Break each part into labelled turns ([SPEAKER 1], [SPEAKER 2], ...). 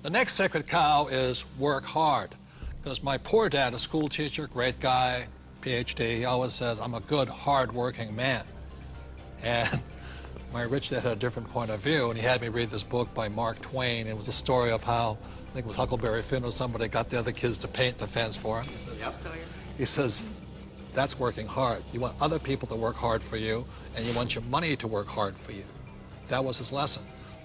[SPEAKER 1] The next sacred cow is work hard. Because my poor dad, a school teacher, great guy, PhD, he always says, I'm a good, hard-working man. And my rich dad had a different point of view, and he had me read this book by Mark Twain. It was a story of how, I think it was Huckleberry Finn or somebody, got the other kids to paint the fence for him. He says, that's working hard. You want other people to work hard for you, and you want your money to work hard for you. That was his lesson.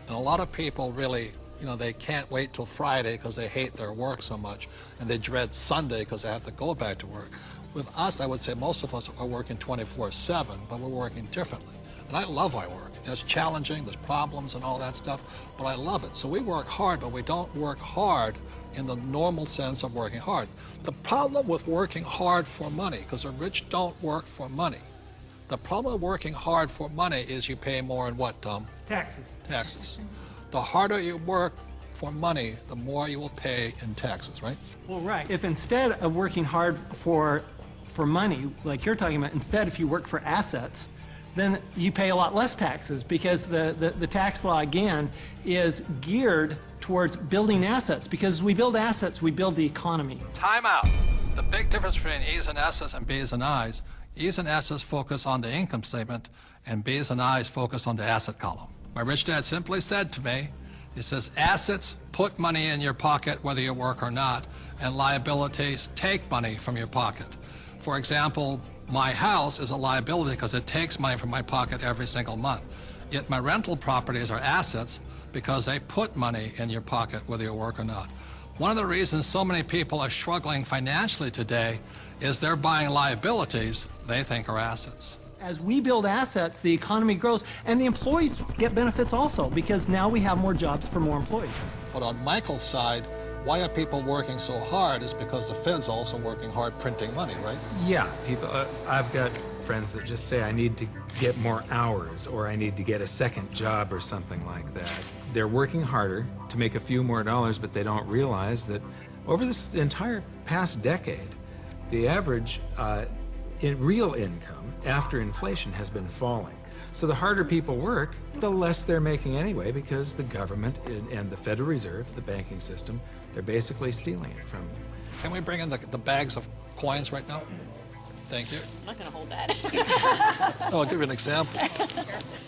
[SPEAKER 1] And a lot of people really, you know, they can't wait till Friday because they hate their work so much, and they dread Sunday because they have to go back to work. With us, I would say most of us are working 24/7, but we're working differently. And I love our work. It's challenging, there's problems and all that stuff, but I love it. So we work hard, but we don't work hard in the normal sense of working hard. The problem with working hard for money, because the rich don't work for money. The problem with working hard for money is you pay more in what, Tom?
[SPEAKER 2] Taxes.
[SPEAKER 1] Taxes. The harder you work for money, the more you will pay in taxes, right?
[SPEAKER 2] Well, right. If instead of working hard for money, like you're talking about, instead if you work for assets, then you pay a lot less taxes, because the tax law, again, is geared towards building assets. Because as we build assets, we build the economy.
[SPEAKER 1] Time out. The big difference between E's and S's and B's and I's, E's and S's focus on the income statement, and B's and I's focus on the asset column. My rich dad simply said to me, he says, assets put money in your pocket whether you work or not, and liabilities take money from your pocket. For example, my house is a liability because it takes money from my pocket every single month. Yet my rental properties are assets because they put money in your pocket whether you work or not. One of the reasons so many people are struggling financially today is they're buying liabilities they think are assets.
[SPEAKER 2] As we build assets, the economy grows, and the employees get benefits also, because now we have more jobs for more employees.
[SPEAKER 1] But on Michael's side, why are people working so hard is because the Fed's also working hard printing money, right?
[SPEAKER 3] Yeah, people. I've got friends that just say, I need to get more hours, or I need to get a second job or something like that. They're working harder to make a few more dollars, but they don't realize that over this entire past decade, the average in real income after inflation has been falling. So the harder people work, the less they're making anyway, because the government and the Federal Reserve, the banking system, they're basically stealing it from them.
[SPEAKER 1] Can we bring in the bags of coins right now? Thank you.
[SPEAKER 4] I'm not going to hold that.
[SPEAKER 1] I'll give you an example.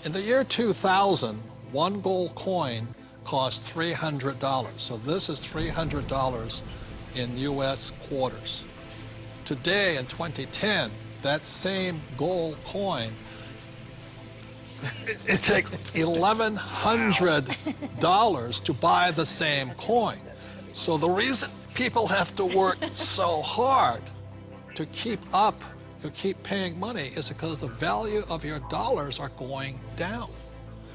[SPEAKER 1] In the year 2000, one gold coin cost $300. So this is $300 in U.S. quarters. Today, in 2010, that same gold coin, it takes $1,100 to buy the same coin. So the reason people have to work so hard to keep up, to keep paying money, is because the value of your dollars are going down.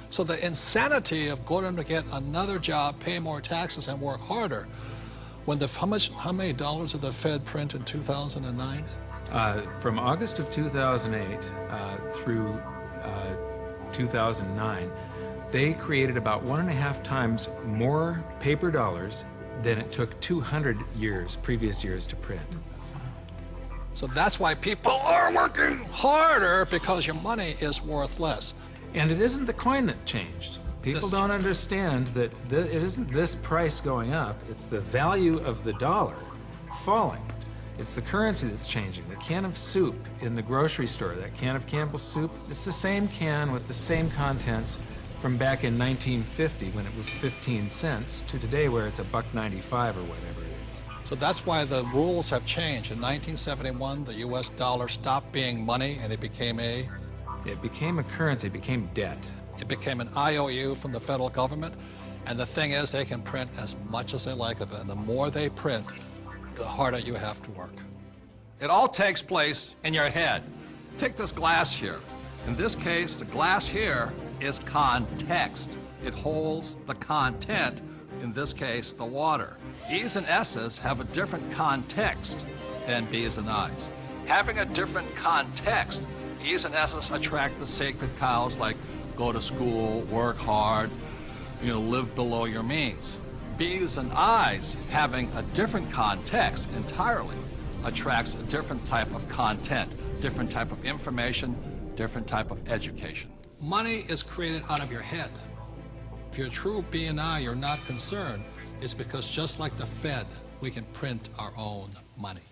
[SPEAKER 1] So the insanity of going to get another job, pay more taxes, and work harder, when how many dollars did the Fed print in 2009?
[SPEAKER 3] From August of 2008 through 2009, they created about 1.5 times more paper dollars than it took 200 previous years to print.
[SPEAKER 1] So that's why people are working harder, because your money is worth less.
[SPEAKER 3] And it isn't the coin that changed. People don't understand that it isn't this price going up, it's the value of the dollar falling. It's the currency that's changing. The can of soup in the grocery store, that can of Campbell's soup, it's the same can with the same contents from back in 1950 when it was 15 cents to today where it's $1.95 or whatever it is.
[SPEAKER 1] So that's why the rules have changed. In 1971, the U.S. dollar stopped being money and it became a
[SPEAKER 3] currency, it became debt.
[SPEAKER 1] It became an IOU from the federal government, and the thing is, they can print as much as they like of it, and the more they print, the harder you have to work. It all takes place in your head. Take this glass here. In this case, the glass here is context. It holds the content, in this case, the water. E's and S's have a different context than B's and I's. Having a different context, E's and S's attract the sacred cows like go to school, work hard, live below your means. B's and I's, having a different context entirely, attracts a different type of content, different type of information, different type of education. Money is created out of your head. If you're a true B and I, you're not concerned. is because just like the Fed, we can print our own money.